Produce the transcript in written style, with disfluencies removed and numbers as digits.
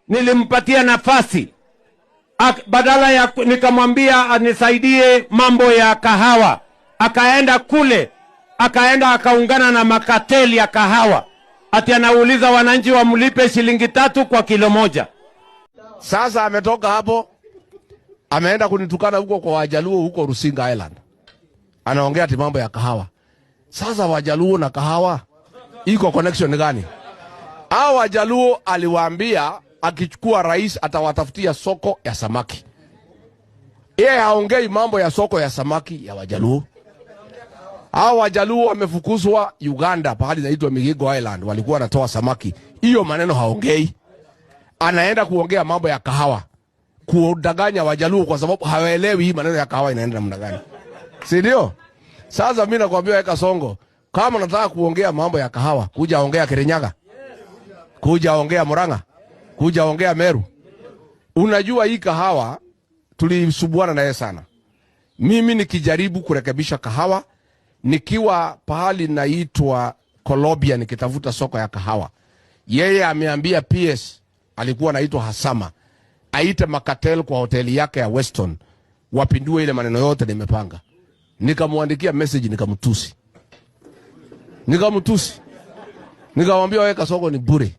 nilimpatia nafasi. Badala ya nikamwambia anisaidie mambo ya kahawa, akaenda kule, akaenda akaungana na makateli ya kahawa. Ati anauliza wananchi wamlipe shilingi 3 kwa kilo moja. Sasa ametoka hapo, ameenda kunitukana huko kwa Wajaluo huko Rusinga Island. Anaongea ati mambo ya kahawa. Sasa Wajaluo na kahawa iko connection gani? Hao Wajaluo aliwaambia akichukua rais atawatafutia soko ya samaki. Yeye haongei mambo ya soko ya samaki ya Wajaluo. Hao Wajaluo wamefukuzwa Uganda pahali inaitwa Migigo Island, walikuwa wanatoa samaki. Hiyo maneno haongei. Anaenda kuongea mambo ya kahawa, kudanganya Wajaluo kwa sababu hawaelewi hii maneno ya kahawa inaenda namna gani. Si ndio? Sasa mimi nakwambia weka Songo, kama unataka kuongea mambo ya kahawa, kuja ongea Kirinyaga, kuja ongea Murang'a, kuja ongea Meru. Unajua hii kahawa tulisubuana naye sana. Mimi nikijaribu kurekebisha kahawa, nikiwa pahali naitwa Colombia nikitafuta soko ya kahawa. Yeye ameambia PS, alikuwa anaitwa Hasama, aite makatel kwa hoteli yake ya Weston, wapindue ile maneno yote nimepanga. Nikamwandikia message nikamtusi. Nikamwambia weka Songo ni bure.